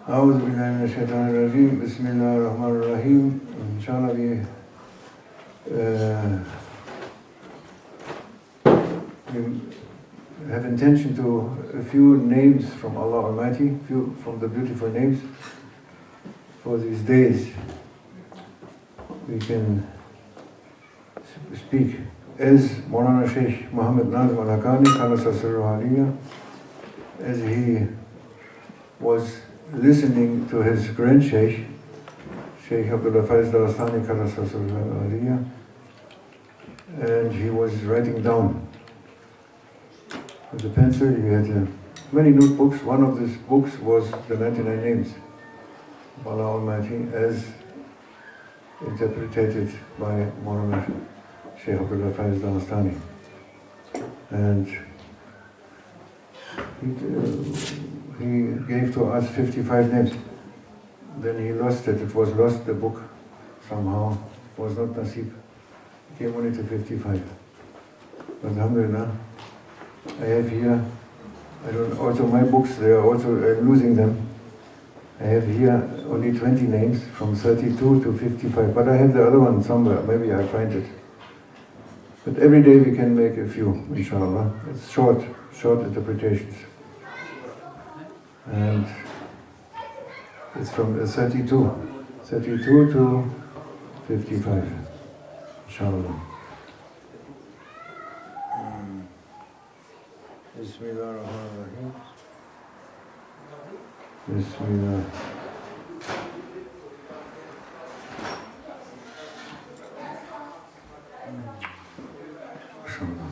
أعوذ بالله من الشيطان الرجيم. بسم الله الرحمن الرحيم. Inshallah, we have intention to a few names from Allah Almighty, few from the beautiful names for these days. We can speak as Maulana Sheikh Muhammad Nazim al-Haqqani, Kall, as he was listening to his grand Sheikh, Sheikh Abdullah Faiz Darastani Kall, and he was writing down with a pencil. He had many notebooks. One of these books was the 99 names of Allah Almighty as interpreted by Maulana Sheikh Abdullah Faiz Darastani. And he gave to us 55 names. Then he lost it. It was lost, the book, somehow. It was not Nasib. It came only to 55. But alhamdulillah, I have here, also my books, they are also losing them. I have here only 20 names from 32 to 55, but I have the other one somewhere, maybe I find it. But every day we can make a few, inshallah. It's short interpretations. And it's from 32 to 55, inshallah. Bismillah ar-Rahman ar-Rahim. Bismillah. Inshallah.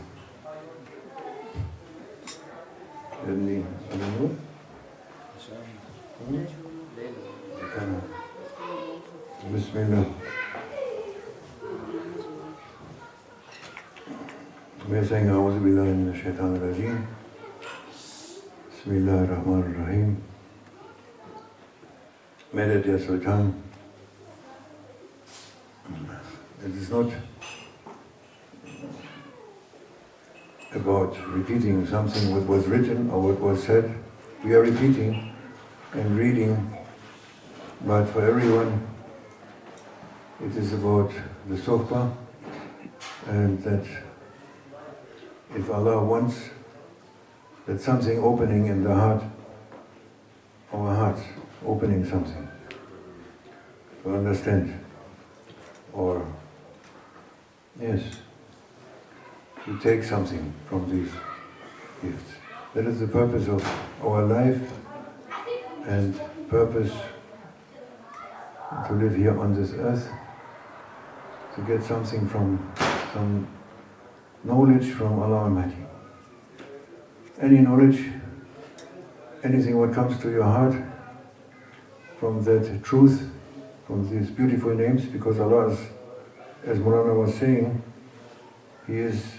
Any other note? Bismillah. We are saying A'udhu Billahi Minash Shaitanir Rajeem. Bismillah ar-Rahman ar-Rahim. Merit Ya Sultan. It is not about repeating something what was written or what was said. We are repeating and reading, but for everyone it is about the Sohbat, and that if Allah wants that something opening in the heart, our hearts opening something to understand, or yes, to take something from these gifts. That is the purpose of our life and purpose to live here on this earth, to get something from some knowledge from Allah Almighty. Any knowledge, anything what comes to your heart from that truth, from these beautiful names, because Allah is, as Maulana was saying, He is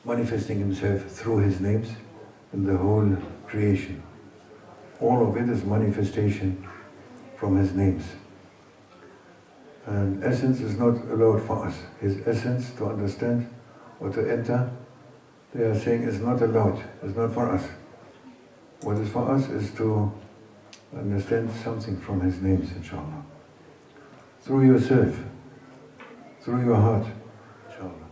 manifesting Himself through His names in the whole creation. All of it is manifestation from His names. And essence is not allowed for us. His essence, to understand or to enter, they are saying is not allowed, is not for us. What is for us is to understand something from His names, inshallah. Through yourself, through your heart, inshallah.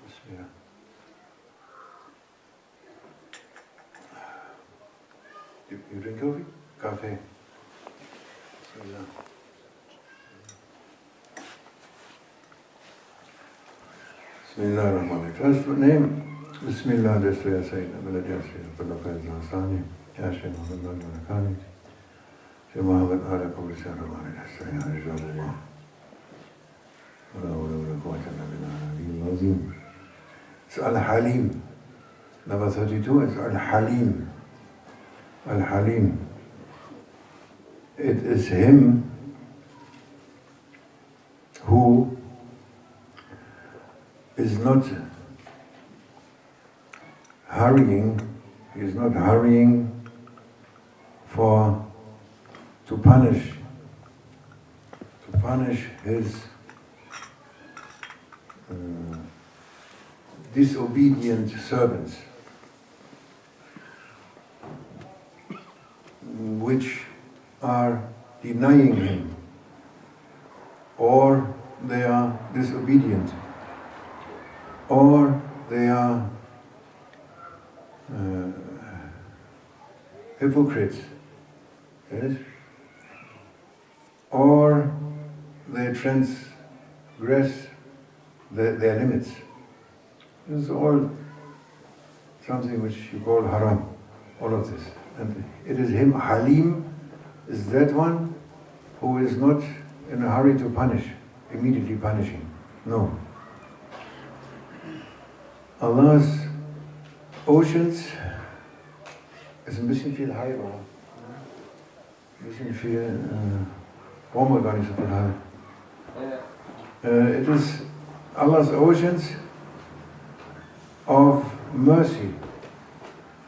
Bismillah. You drink coffee? Coffee. Bismillah. Bismillah ar-Rahman. First name, Bismillah, this way I say, Abdullah Faiz Darastani, Ya Sheikh Muhammad Nazim al-Haqqani, Sheikh Muhammad ala kulli shay'in rahman al-Hassan, Ya Rizalullah. Wa la hawla wa la quwwata illa billahi al-azim. It's Al-Halim. Number 32 is Al-Halim. Al-Halim. It is Him who is not hurrying, He is not hurrying to punish His disobedient servants. which are denying Him, or they are disobedient, or they are hypocrites, yes? Or they transgress their limits. This is all something which you call haram, all of this. And it is Him, Halim, is that one who is not in a hurry to punish, immediately punishing. No. Allah's oceans ist ein bisschen viel Hai, oder? Ein bisschen viel, brauchen wir gar nicht so viel Hai. It is Allah's oceans of mercy.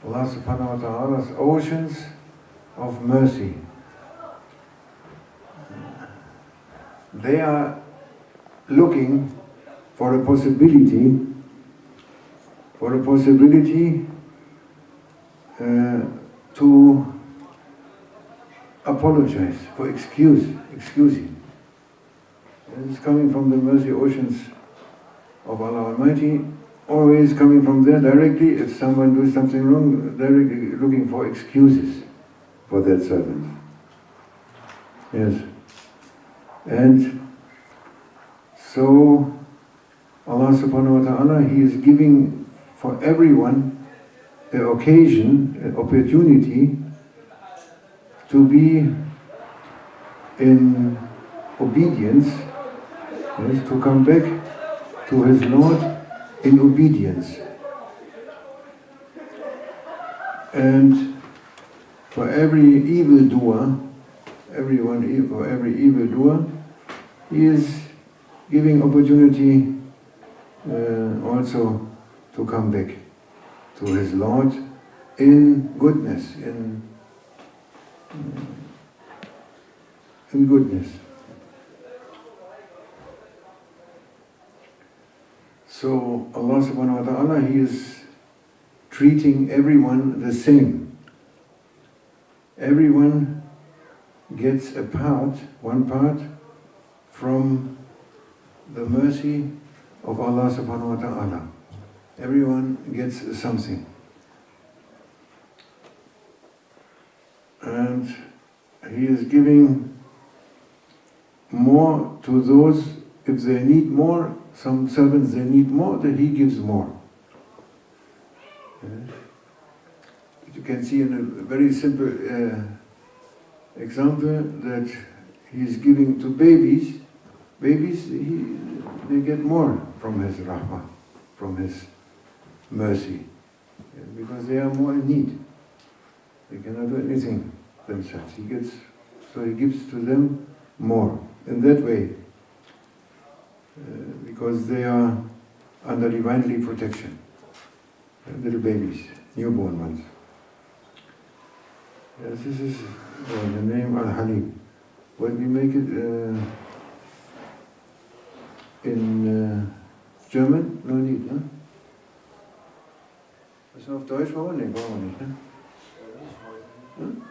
Allah subhanahu wa ta'ala's oceans of mercy. They are looking for a possibility to apologize, for excusing. This is coming from the mercy oceans of Allah Almighty, always coming from there directly. If someone does something wrong, directly looking for excuses for that servant. Yes. And so Allah subhanahu wa ta'ala, He is giving for everyone an occasion, an opportunity to be in obedience, yes, to come back to his Lord in obedience. And for every evildoer, for every evildoer, He is giving opportunity also to come back to his Lord in goodness, in goodness. So Allah subhanahu wa ta'ala, He is treating everyone the same. Everyone gets a part, one part, from the mercy of Allah subhanahu wa ta'ala. Everyone gets something. And He is giving more to those, if they need more, some servants they need more, then He gives more. You can see in a very simple example that He is giving to babies. Babies, they get more from His rahmah, from His mercy, because they are more in need. They cannot do anything themselves. He gives to them more in that way, because they are under divinely protection. Little babies, newborn ones. Yes, this is the name Al-Halim. When we make it in German, no need, ne? Was auf Deutsch brauchen wir? Nee, brauchen wir nicht, ne? Hm?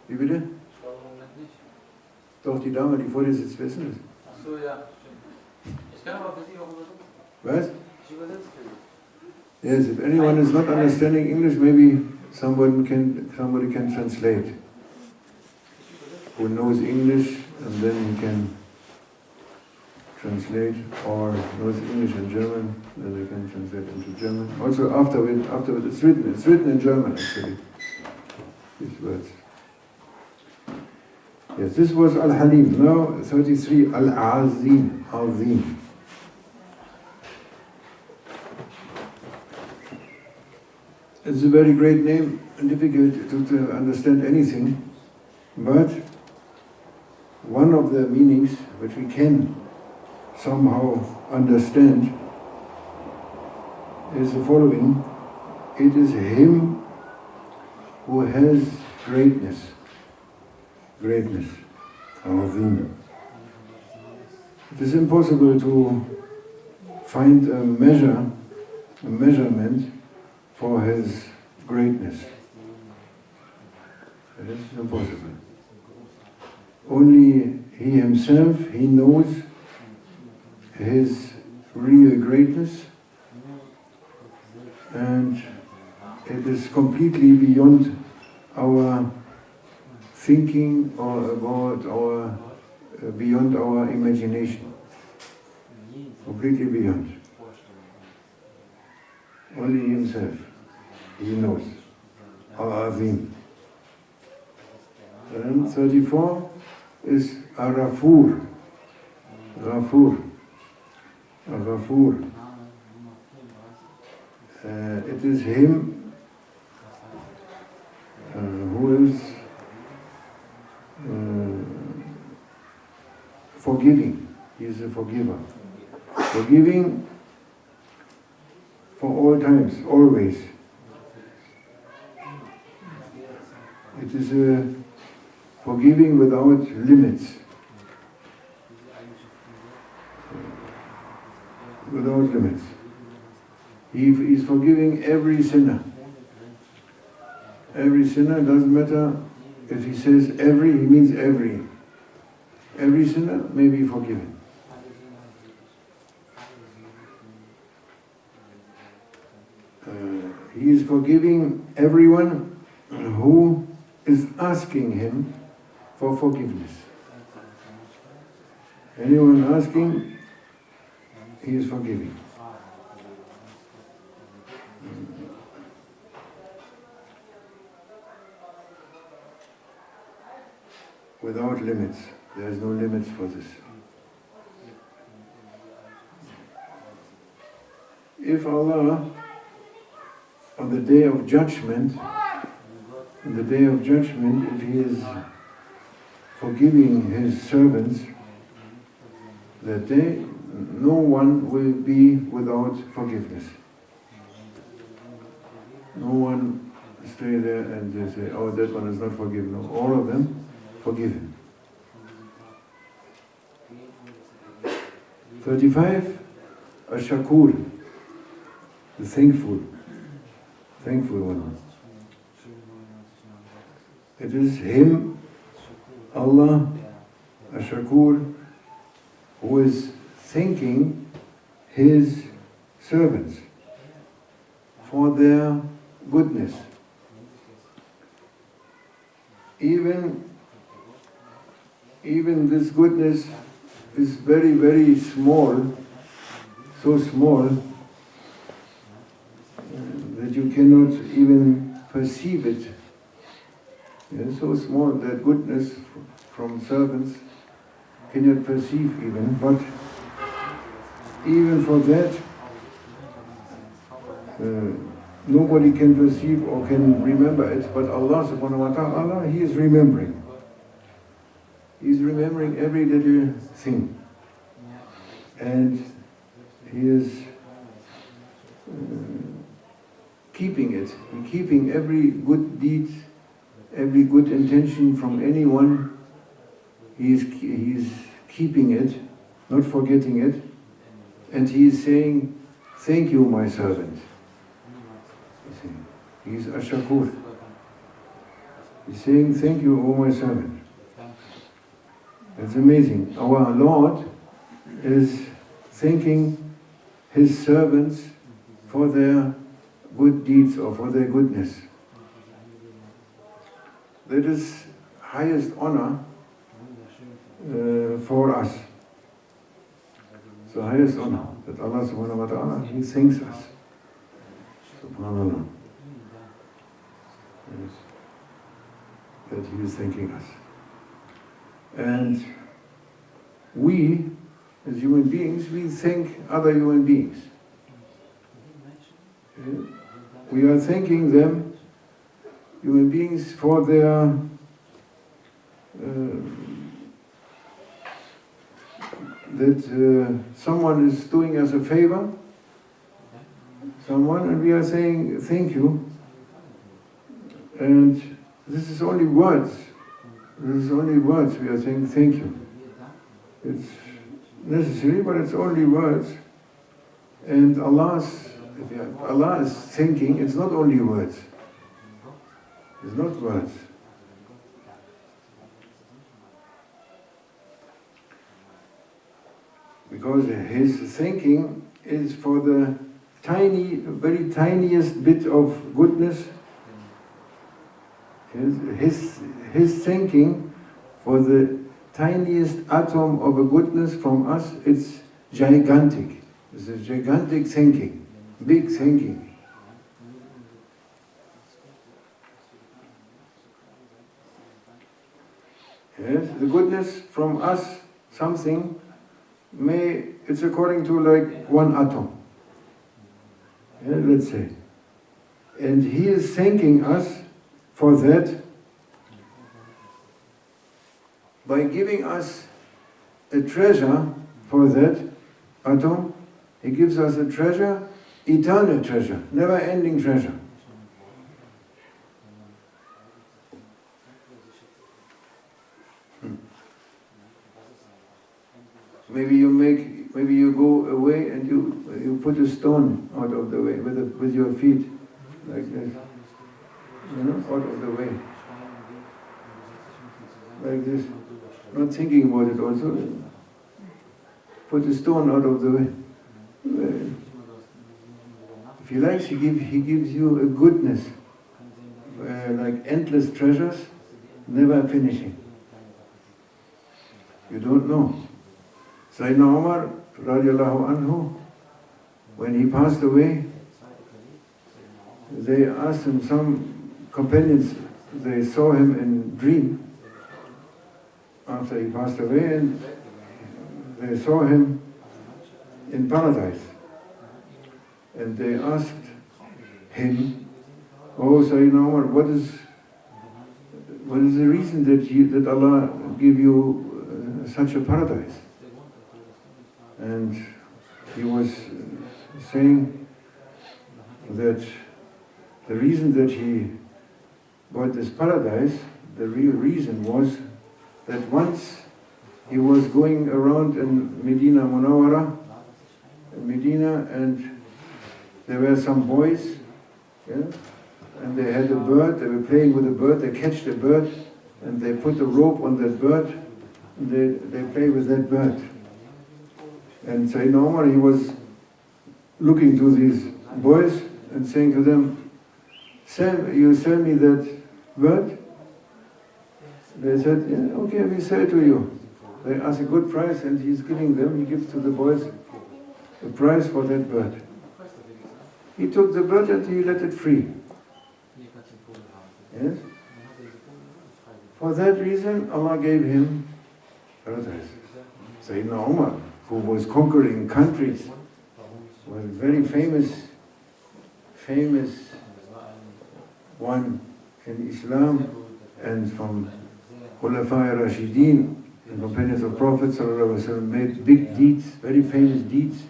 Wie bitte? Doch, die Dame, die vor dir sitzt, wer ist denn das? Ach so, ja, stimmt. Ich kann aber für Sie auch übersetzen. Was? Ich übersetze für Sie. Yes, if anyone is not understanding English, maybe somebody can translate. Who knows English, and then he can translate, or knows English and German, then they can translate into German. Also afterward, it's written in German actually, these words. Yes, this was Al-Halim. Now 33, Al-Azim, Azim. It's a very great name, and difficult to understand anything, but one of the meanings which we can somehow understand is the following: it is Him who has greatness, Azim. It is impossible to find a measurement for His greatness. This is impossible. Only He Himself, He knows His real greatness, and it is completely beyond our thinking or beyond our imagination. Completely beyond. Only Himself, He knows. Al-Azim. And 34 is Ar-Rafur. Ghafur. Ar-Rafur. It is Him who is forgiving. He is a forgiver. Forgiving for all times, always. It is a forgiving without limits. Without limits. He is forgiving every sinner. Every sinner, doesn't matter if he says every, he means every. Every sinner may be forgiven. He is forgiving everyone who is asking Him for forgiveness. Anyone asking, He is forgiving. Without limits. There is no limits for this. If Allah, on the day of judgment, if He is forgiving His servants, that day, no one will be without forgiveness. No one stay there and they say, oh, that one is not forgiven. No, all of them forgiven. 35, Ash-Shakur, the thankful one. It is Him, Allah, Ash-Shakur, who is thanking His servants for their goodness. Even this goodness is very, very small, so small that you cannot even perceive it. It's so small that goodness from servants cannot perceive even, but even for that, nobody can perceive or can remember it, but Allah subhanahu wa ta'ala, He is remembering. He is remembering every little thing. And He is keeping it, keeping every good deed, every good intention from anyone. He is keeping it, not forgetting it, and He is saying, thank you, my servant. He is Ash-Shakur. He's saying, thank you, O my servant. It's amazing. Our Lord is thanking His servants for their good deeds or for their goodness. That is highest honor for us. It's the highest honor that Allah subhanahu wa ta'ala, He thanks us. SubhanAllah. Yes. That He is thanking us. And we, as human beings, we thank other human beings. We are thanking them, human beings, for their that someone is doing us a favor, and we are saying thank you. And this is only words. This is only words. We are saying thank you. It's necessary, but it's only words. And Allah is thinking, it's not only words. It's not words. because his thinking is for the very tiniest bit of goodness. His thinking for the tiniest atom of a goodness from us, it's gigantic. It's a gigantic thinking, big thinking. Yes, the goodness from us, something, it's according to like one atom. Yeah, let's say. And he is thanking us for that by giving us a treasure for that atom. He gives us a treasure, eternal treasure, never-ending treasure. Maybe you go away and you put a stone out of the way with your feet, like this, out of the way, like this. Not thinking about it also. Put a stone out of the way. If he likes, he gives you a goodness, like endless treasures, never finishing. You don't know. Sayyidina Umar, radiallahu anhu, when he passed away, they asked him, some companions, they saw him in dream after he passed away, and they saw him in paradise. And they asked him, "Oh, Sayyidina Umar, what is the reason that Allah give you such a paradise?" And he was saying that the reason that he got this paradise, the real reason was that once he was going around in Medina Munawwara, Medina, and there were some boys, and they had a bird, they were playing with a bird, they catch the bird, and they put a rope on that bird, and they play with that bird. And Sayyidina Umar, he was looking to these boys and saying to them, "You sell me that bird?" They said, "Yeah, okay, we sell it to you." They ask a good price, and he gives to the boys the price for that bird. He took the bird and he let it free. Yes? For that reason, Allah gave him paradise. Sayyidina Umar, who was conquering countries, was a very famous one in Islam, and from Khulafa Rashideen, the companions of Prophet ﷺ, made big deeds, very famous deeds,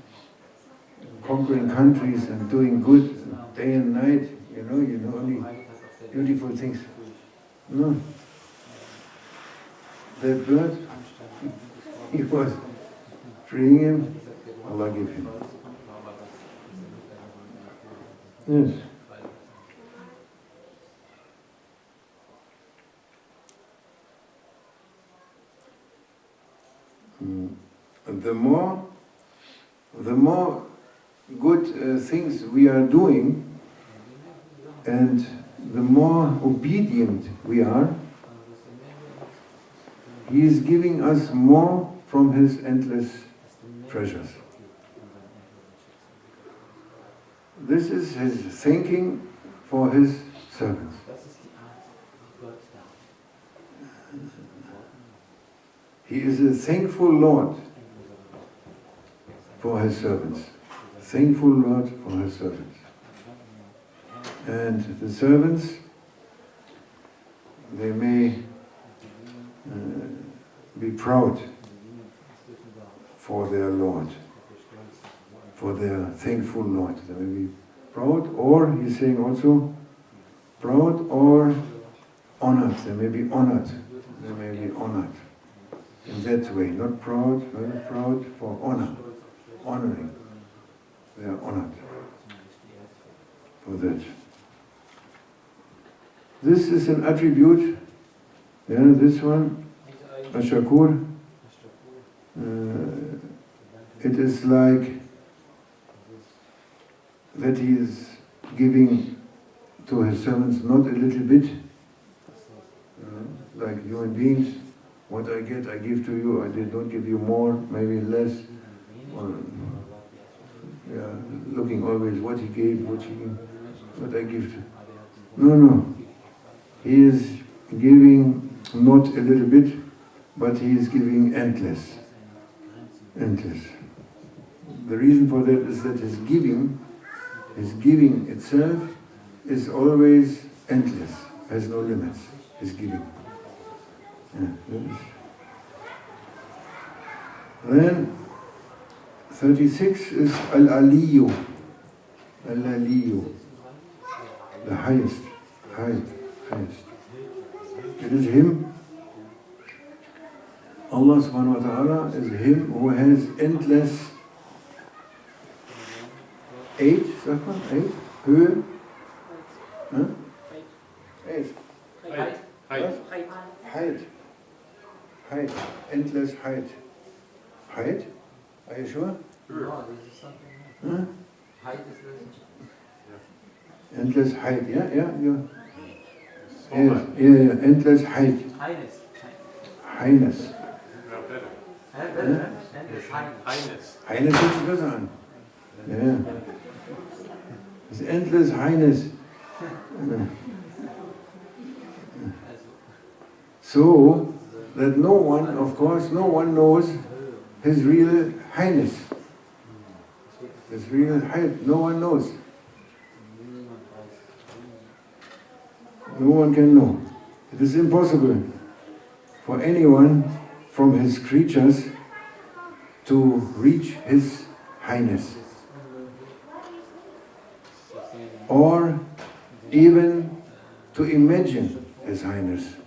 conquering countries and doing good day and night, only beautiful things. No. That bird, he was freeing him, Allah gave him. Yes. And the more good things we are doing, and the more obedient we are, He is giving us more from His endless treasures. This is His thinking for His servants. He is a thankful Lord for His servants. Thankful Lord for His servants. And the servants, they may be proud for their Lord, for their thankful Lord. They may be proud, or he's saying also, proud or honored. They may be honored. They may be honored in that way. Not proud, very proud, for honor. Honoring. They are honored for that. This is an attribute, this one, Ashakur, it is like that he is giving to his servants not a little bit, like human beings. What I get, I give to you. I did not give you more, maybe less. Or, looking always what he gave, what I give to. No. He is giving not a little bit, but he is giving endless. Endless. The reason for that is that his giving itself is always endless, has no limits, his giving. Then 36 is Al-Aliyu. Al-Aliyu. The highest. It is him. Allah subhanahu wa ta'ala is him who has endless 8, sagt man? 8? Höhe? Huh? 8. Height. Endless height. Height? Are you sure? No, this is something. Huh? Height is this. Endless height, yeah. Yes, endless height. Highness. Highness hört sich besser an. Ja. Das endless Highness. So that no one knows his real highness. His real height, no one knows. No one can know. It is impossible for anyone from his creatures to reach his highness, or even to imagine his highness.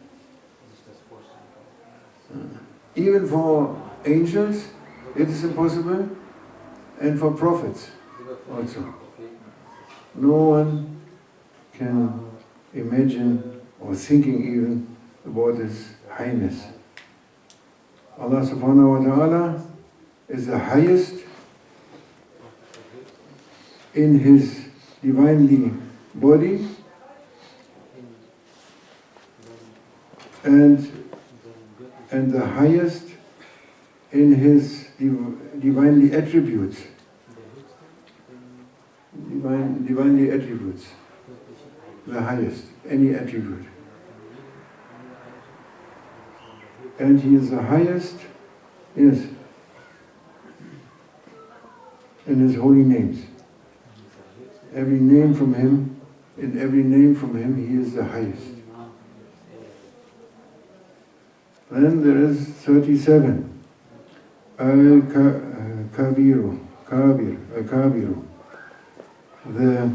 Even for angels it is impossible, and for prophets also. No one can imagine or thinking even about his highness. Allah subhanahu wa ta'ala is the highest in his divinely body and the highest in his divinely attributes. Divinely attributes. The highest, any attribute. And he is the highest, yes, in his holy names. Every name from him, in every name from him, he is the highest. Then there is 37. Al-Kabiru, Al-Kabiru, the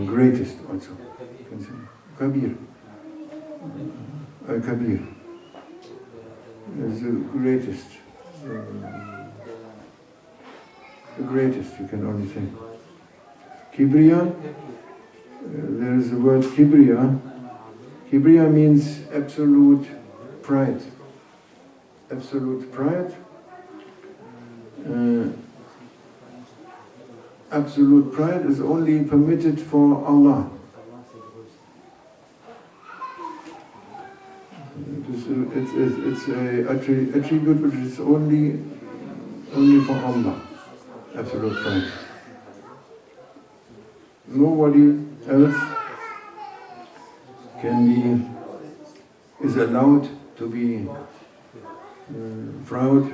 greatest also. Kabir. Al-Kabir is the greatest. The greatest, you can only say. Kibriya, there is the word Kibriya. Kibriya means absolute pride. Absolute pride. Absolute pride is only permitted for Allah. It's an attribute which is only for Allah. Absolute pride. Nobody else is allowed to be proud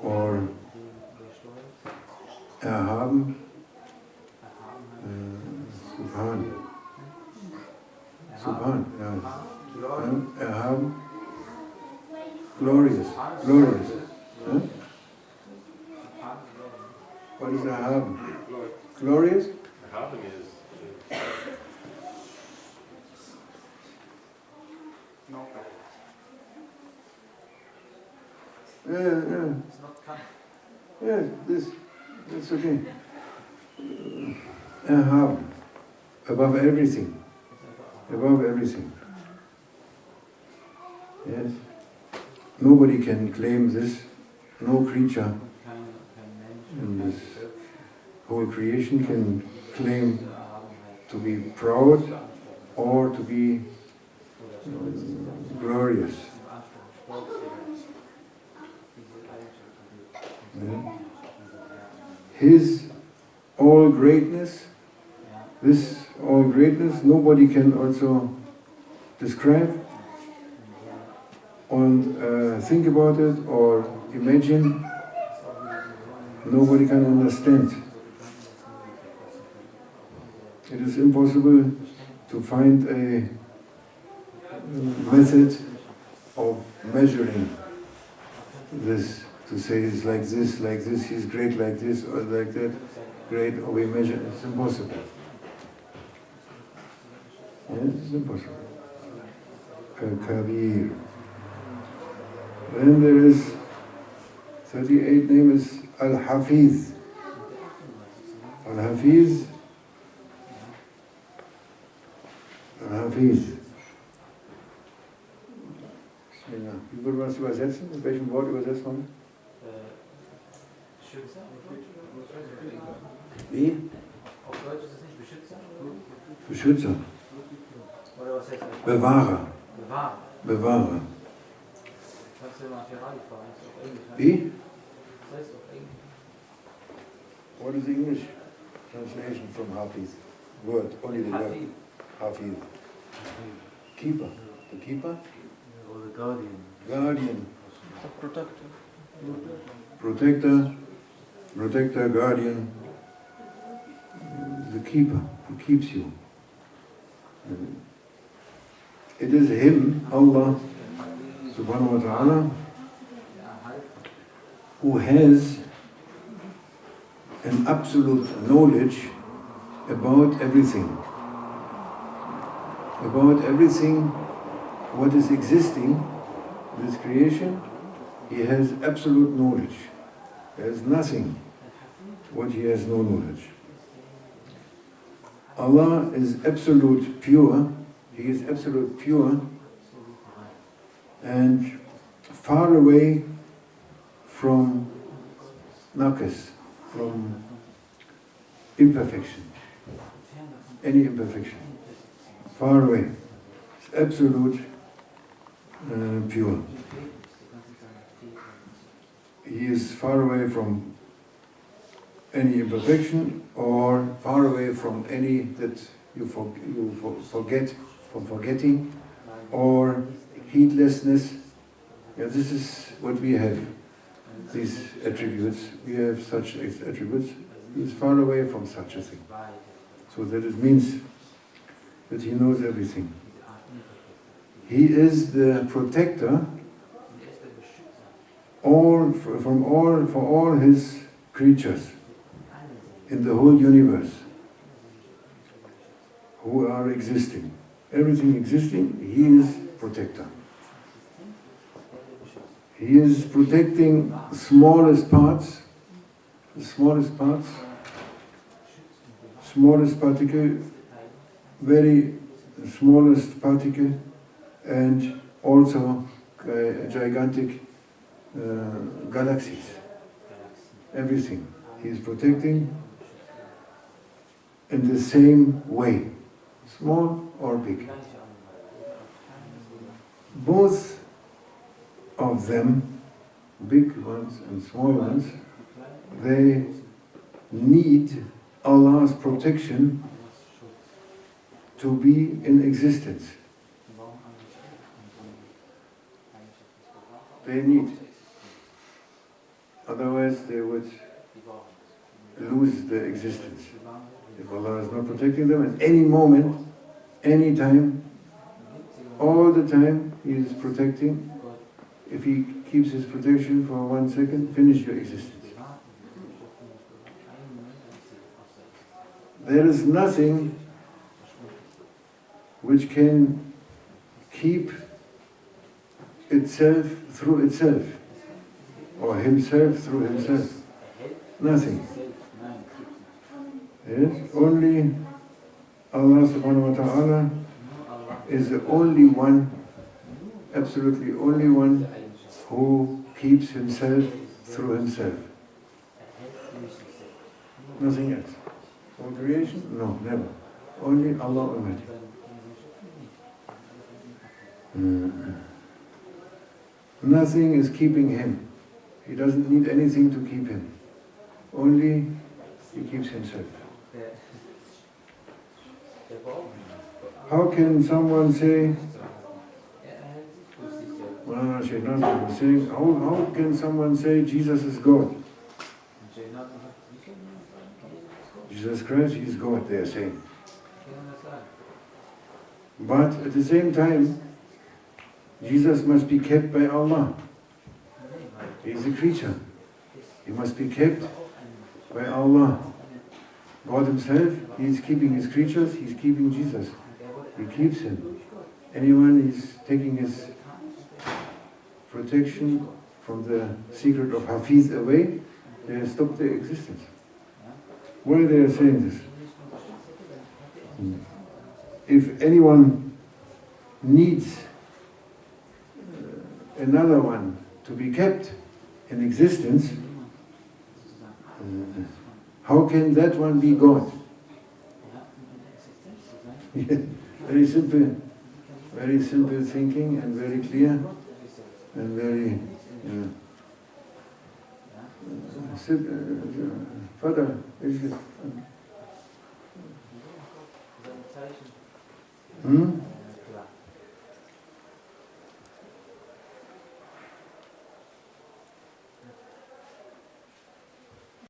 or erhaben. Subhan, yeah. Erhaben. Glorious. Huh? What is erhaben? Glorious? Erhaben is Yeah, that's okay. Erhaben. Above everything. Above everything. Yes. Nobody can claim this, no creature in this whole creation can claim to be proud or to be glorious. Yeah. His all greatness, this all greatness, nobody can also describe and think about it or imagine. Nobody can understand. It is impossible to find a method of measuring this, to say it's like this, he's great like this, or like that, great, or we measure, it's impossible. Yes, it's impossible. Kabir. Then there is 38 name is Al-Hafiz. Al-Hafiz. Al-Hafiz. Wie würde man es übersetzen? Mit welchem Wort übersetzt man? Beschützer? Wie? Auf Deutsch ist es nicht Beschützer? Beschützer. Oder was heißt das? Bewahrer. Bewahrer. Bewahrer. Kannst du mal Ferrari fahren? Das ist auf Englisch. Wie? Das heißt auf Englisch. What is the English translation from Hafiz? Word, only the word. Hafiz. Keeper. The keeper? Or the guardian. Guardian. The protector. Protector, guardian. The keeper who keeps you. It is him, Allah subhanahu wa ta'ala, who has an absolute knowledge about everything. About everything what is existing, this creation, he has absolute knowledge. There is nothing what he has no knowledge. Allah is absolute pure, he is absolute pure and far away from naqas, from imperfection, any imperfection, far away. It's absolute pure. He is far away from any imperfection or far away from any that you forget, from forgetting or heedlessness. Yeah, this is what we have, these attributes. We have such attributes. He is far away from such a thing. So that it means that he knows everything. He is the protector for all his creatures in the whole universe who are existing. Everything existing, he is protector. He is protecting the smallest parts, smallest particle, very smallest particle, and also gigantic galaxies. Everything he is protecting in the same way, small or big. Both of them, big ones and small ones, they need Allah's protection to be in existence. They need. Otherwise they would lose their existence. If Allah is not protecting them at any moment, any time, all the time He is protecting. If He keeps His protection for 1 second, finish your existence. There is nothing which can keep itself through itself, or himself through himself. Nothing. Yes, only Allah subhanahu wa ta'ala is the only one, absolutely only one, who keeps himself through himself. Nothing else. All creation? No, never. Only Allah Almighty. Nothing is keeping him. He doesn't need anything to keep him. Only he keeps himself. How can someone say, Sheikh was saying, how can someone say Jesus is God? Jesus Christ, he is God, they are saying. But at the same time, Jesus must be kept by Allah. He is a creature. He must be kept by Allah. God himself, he is keeping his creatures, he is keeping Jesus. He keeps him. Anyone is taking his protection from the secret of Hafiz away, they stop their existence. Why they are saying this? If anyone needs another one to be kept in existence, how can that one be God? Very simple thinking and very clear and very Father, is it?